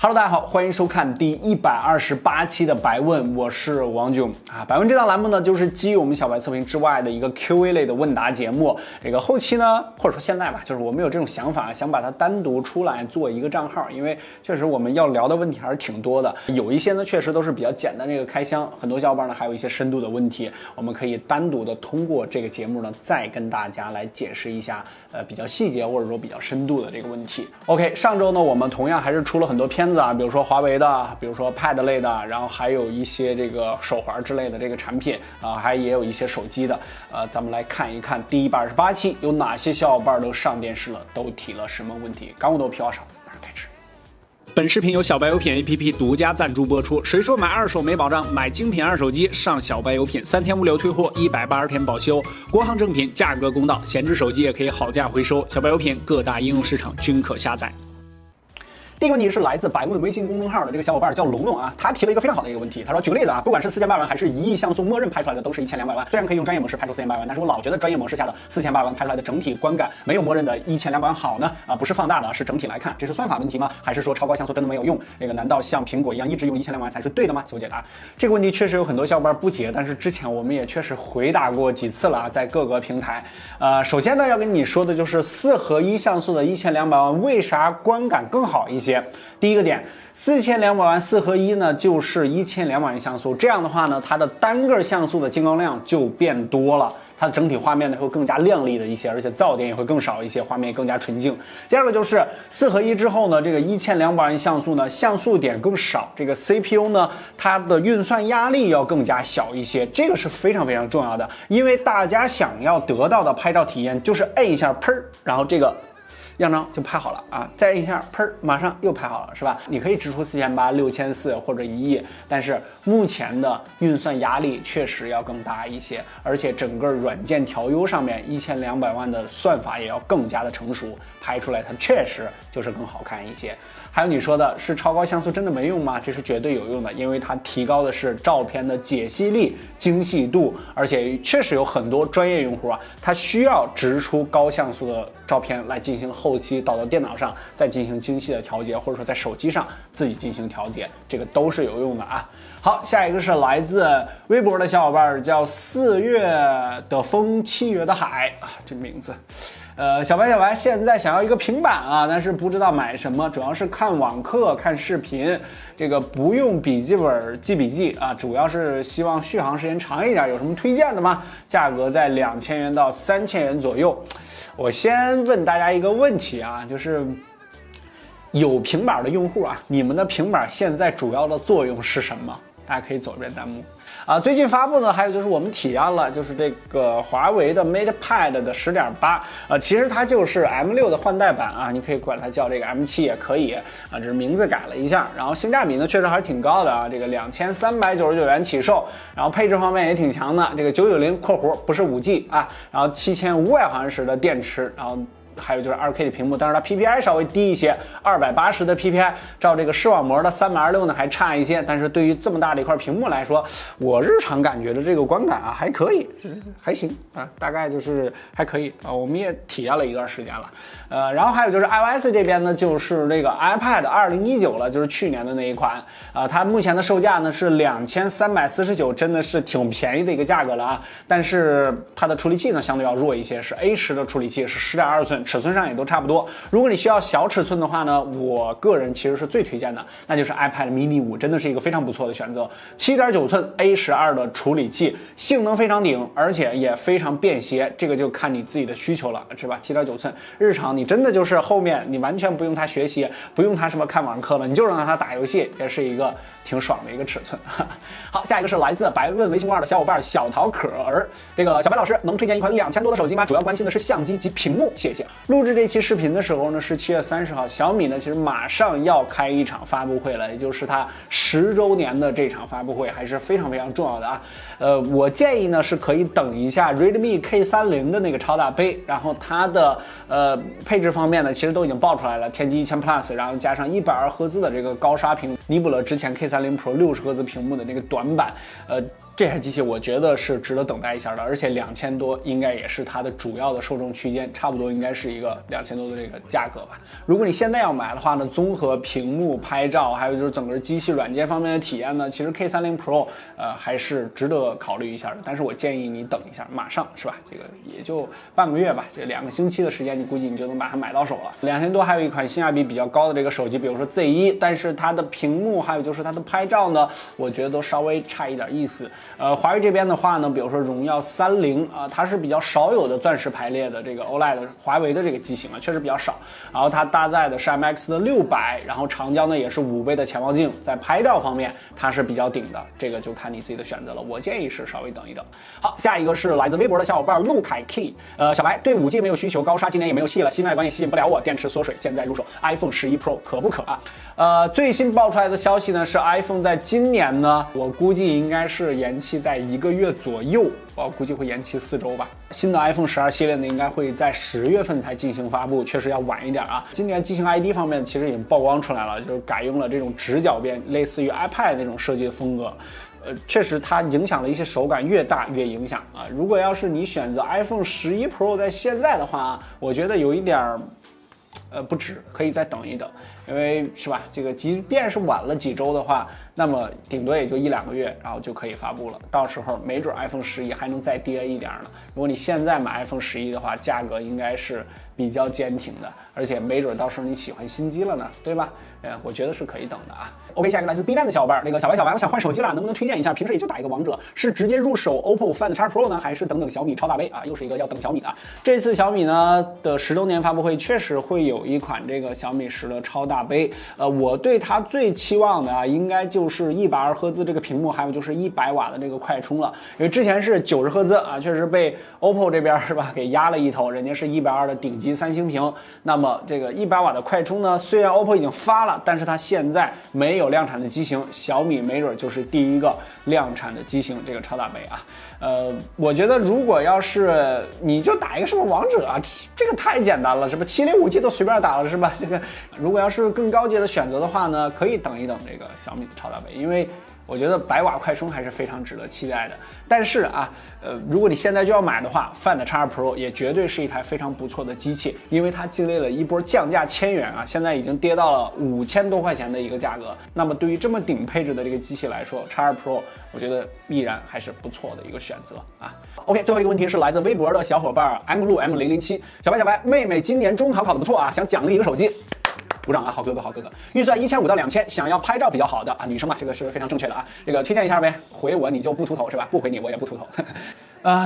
Hello， 大家好，欢迎收看第128期的白问，我是王炯啊。白问这档栏目呢，就是基于我们小白测评之外的一个 Q&A 类的问答节目。这个后期呢，或者说现在吧，就是我们有这种想法，想把它单独出来做一个账号，因为确实我们要聊的问题还是挺多的，有一些呢确实都是比较简单的一个开箱，很多小伙伴呢还有一些深度的问题，我们可以单独的通过这个节目呢，再跟大家来解释一下，比较细节或者说比较深度的这个问题。OK， 上周呢，我们同样还是出了很多片子啊，比如说华为的，比如说 Pad 类的，然后还有一些这个手环之类的这个产品啊，也有一些手机的。咱们来看一看第128期有哪些小伙伴都上电视了，都提了什么问题。干货多，屁话少，马上开始。本视频由小白有品 APP 独家赞助播出。谁说买二手没保障？买精品二手机上小白有品，3天无流退货，180天保修，国行正品，价格公道，闲置手机也可以好价回收。小白有品各大应用市场均可下载。第一个问题是来自白问微信公众号的这个小伙伴叫龙龙啊，他提了一个非常好的一个问题。他说，举个例子啊，不管是4800万还是1亿像素，默认拍出来的都是1200万。虽然可以用专业模式拍出4800万，但是我老觉得专业模式下的4800万拍出来的整体观感没有默认的1200万好呢。不是放大的，是整体来看，这是算法问题吗？还是说超高像素真的没有用？这个难道像苹果一样一直用1200万才是对的吗？求解答。这个问题确实有很多小伙伴不解，但是之前我们也确实回答过几次了啊，在各个平台。首先呢，要跟你说的就是4合1像素的1200万为啥观感更好一些？第一个点，4200万4合1呢，就是1200万像素，这样的话呢，它的单个像素的进光量就变多了。它整体画面呢会更加亮丽的一些，而且噪点也会更少一些，画面更加纯净。第二个就是4合1之后呢，这个1200万像素呢，像素点更少，这个 CPU 呢，它的运算压力要更加小一些，这个是非常非常重要的，因为大家想要得到的拍照体验就是摁一下砰，然后这个样张就拍好了啊，再一下砰，马上又拍好了，是吧？你可以支出4800、6400或者1亿，但是目前的运算压力确实要更大一些，而且整个软件调优上面1200万的算法也要更加的成熟，拍出来它确实就是更好看一些。还有你说的是超高像素真的没用吗？这是绝对有用的，因为它提高的是照片的解析力、精细度，而且确实有很多专业用户啊，他需要直出高像素的照片来进行后期导到电脑上，再进行精细的调节，或者说在手机上自己进行调节，这个都是有用的啊。好，下一个是来自微博的小伙伴，叫4月的风7月的海啊，这名字。小白现在想要一个平板啊，但是不知道买什么，主要是看网课、看视频，这个不用笔记本记笔记啊，主要是希望续航时间长一点，有什么推荐的吗？价格在2000元到3000元左右。我先问大家一个问题啊，就是有平板的用户啊，你们的平板现在主要的作用是什么？大家可以走一遍弹幕。最近发布呢，还有就是我们体验了，就是这个华为的 MatePad 的10.8，其实它就是 M6 的换代版啊，你可以管它叫这个 M7 也可以啊，只是名字改了一下。然后性价比呢，确实还是挺高的啊，这个2399元起售，然后配置方面也挺强的，这个990括弧不是5G 啊，然后7500毫安时的电池，然后还有就是 2K 的屏幕，但是它 PPI 稍微低一些，280的 PPI， 照这个视网膜的326呢还差一些，但是对于这么大的一块屏幕来说，我日常感觉的这个观感啊还可以，还行啊，大概就是还可以啊，我们也体验了一段时间了。然后还有就是 iOS 这边呢，就是这个 iPad 2019了，就是去年的那一款啊，它目前的售价呢是2349，真的是挺便宜的一个价格了啊。但是它的处理器呢相对要弱一些，是 A10 的处理器，是10.2寸，尺寸上也都差不多。如果你需要小尺寸的话呢，我个人其实是最推荐的，那就是 iPad mini 5，真的是一个非常不错的选择。7.9寸 A12 的处理器，性能非常顶，而且也非常便携，这个就看你自己的需求了，是吧？7.9寸，日常你真的就是后面你完全不用它学习，不用它什么看网课了，你就让它打游戏，也是一个挺爽的一个尺寸。好，下一个是来自白问微信公号的小伙伴小桃可儿，这个小白老师能推荐一款2000多的手机吗？主要关心的是相机及屏幕，谢谢。录制这期视频的时候呢是7月30号，小米呢其实马上要开一场发布会了，也就是它10周年的这场发布会，还是非常非常重要的啊。我建议呢是可以等一下 Redmi K30 的那个超大杯，然后它的配置方面呢，其实都已经爆出来了，天玑1000 Plus， 然后加上120赫兹的这个高刷屏，弥补了之前 K30 Pro 60赫兹屏幕的那个短板。这台机器我觉得是值得等待一下的，而且2000多应该也是它的主要的受众区间，差不多应该是一个2000多的这个价格吧。如果你现在要买的话呢，综合屏幕、拍照，还有就是整个机器软件方面的体验呢，其实 K30 Pro 还是值得考虑一下的。但是我建议你等一下，马上是吧？这个也就半个月吧，这2个星期的时间，你估计你就能把它买到手了。2000多还有一款性价比比较高的这个手机，比如说 Z1，但是它的屏幕还有就是它的拍照呢，我觉得都稍微差一点意思。华为这边的话呢，比如说荣耀30啊，它是比较少有的钻石排列的这个 OLED 华为的这个机型啊，确实比较少。然后它搭载的是 IMX 的600，然后长焦呢也是5倍的潜望镜，在拍照方面它是比较顶的，这个就看你自己的选择了。我建议是稍微等一等。好，下一个是来自微博的小伙伴陆凯 K， 小白对5G 没有需求，高刷今年也没有戏了，新外观也吸引不了我，电池缩水，现在入手 iPhone 11 Pro 可不可啊？最新爆出来的消息呢是 iPhone 在今年呢，我估计应该是延期在1个月左右，我估计会延期4周吧。新的 iPhone 12系列呢，应该会在10月份才进行发布，确实要晚一点啊。今年机型 ID 方面其实已经曝光出来了，就是改用了这种直角边，类似于 iPad 那种设计的风格。确实它影响了一些手感，越大越影响啊。如果要是你选择 iPhone 11 Pro 在现在的话，我觉得有一点不值，可以再等一等，因为是吧？这个即便是晚了几周的话，那么顶多也就1-2个月，然后就可以发布了。到时候没准 iPhone 11还能再跌一点呢。如果你现在买 iPhone 11的话，价格应该是比较坚挺的，而且没准到时候你喜欢新机了呢，对吧？我觉得是可以等的啊。OK， 下一个来自 B 站的小伙伴，那个小白，我想换手机了，能不能推荐一下？平时也就打一个王者，是直接入手 OPPO Find X Pro 呢，还是等小米超大杯啊？又是一个要等小米啊。这次小米呢的10周年发布会确实会有一款这个小米10的超大杯，我对它最期望的啊，应该就是120赫兹这个屏幕，还有就是100瓦的这个快充了。因为之前是90赫兹啊，确实被 OPPO 这边是吧给压了一头，人家是120的顶级3星屏。那么这个100瓦的快充呢，虽然 OPPO 已经发了，但是它现在没有量产的机型，小米没准就是第一个量产的机型，这个超大杯啊。我觉得如果要是你就打一个什么王者啊，这个太简单了，是吧？705G 都随便打了，是吧？这个如果要是更高阶的选择的话呢，可以等一等这个小米的超大杯，因为我觉得100瓦快充还是非常值得期待的。但是啊，如果你现在就要买的话 ，Find X2 Pro 也绝对是一台非常不错的机器，因为它经历了一波降价1000元啊，现在已经跌到了5000多块钱的一个价格。那么对于这么顶配置的这个机器来说 ，X2 Pro 我觉得依然还是不错的一个选择啊。OK， 最后一个问题是来自微博的小伙伴 M 路 M007， 小白，妹妹今年中考考得不错啊，想奖励一个手机。鼓掌啊，好哥哥，预算1500到2000，想要拍照比较好的啊，女生嘛，这个是非常正确的啊，这个推荐一下呗，回我你就不秃头是吧？不回你我也不秃头。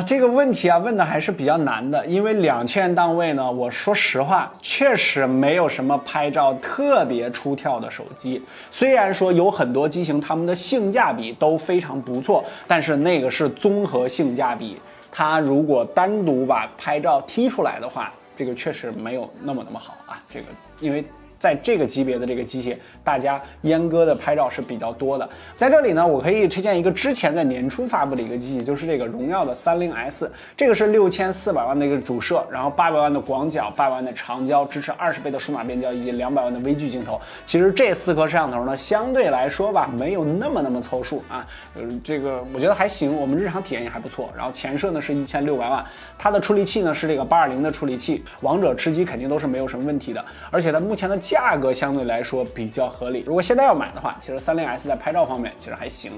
这个问题啊问的还是比较难的，因为2000档位呢，我说实话，确实没有什么拍照特别出挑的手机。虽然说有很多机型它们的性价比都非常不错，但是那个是综合性价比，它如果单独把拍照踢出来的话，这个确实没有那么好啊。这个因为在这个级别的这个机器，大家阉割的拍照是比较多的。在这里呢，我可以推荐一个之前在年初发布的一个机器，就是这个荣耀的30S，这个是6400万的一个主摄，然后800万的广角，800万的长焦，支持20倍的数码变焦以及200万的微距镜头。其实这4颗摄像头呢，相对来说吧，没有那么凑数啊。这个我觉得还行，我们日常体验也还不错。然后前摄呢是1600万，它的处理器呢是这个820的处理器，王者吃鸡肯定都是没有什么问题的。而且它目前的价格相对来说比较合理，如果现在要买的话，其实30S 在拍照方面其实还行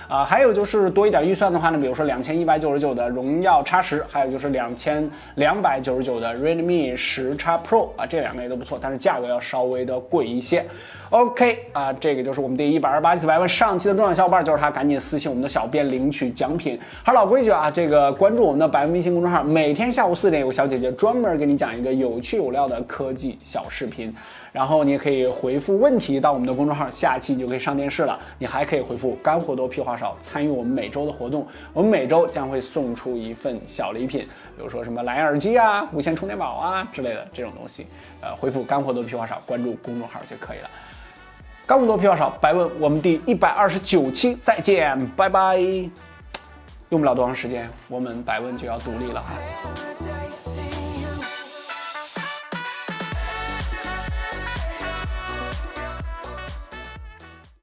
啊。还有就是多一点预算的话呢，比如说2199的荣耀 X10，还有就是2299的 Redmi 10X Pro 啊，这2个也都不错，但是价格要稍微的贵一些。OK 啊，这个就是我们第128期百问上期的重要小伙伴，就是他，赶紧私信我们的小编领取奖品。还是老规矩啊，这个关注我们的百问微信公众号，每天下午4点有小姐姐专门给你讲一个有趣有料的科技小视频。然后你也可以回复问题到我们的公众号，下期你就可以上电视了。你还可以回复干货多屁话少，参与我们每周的活动。我们每周将会送出一份小礼品，比如说什么蓝牙耳机啊、无线充电宝啊之类的这种东西。回复干货多屁话少，关注公众号就可以了。干货多屁话少，百问我们第129期再见，拜拜。用不了多长时间，我们百问就要独立了啊。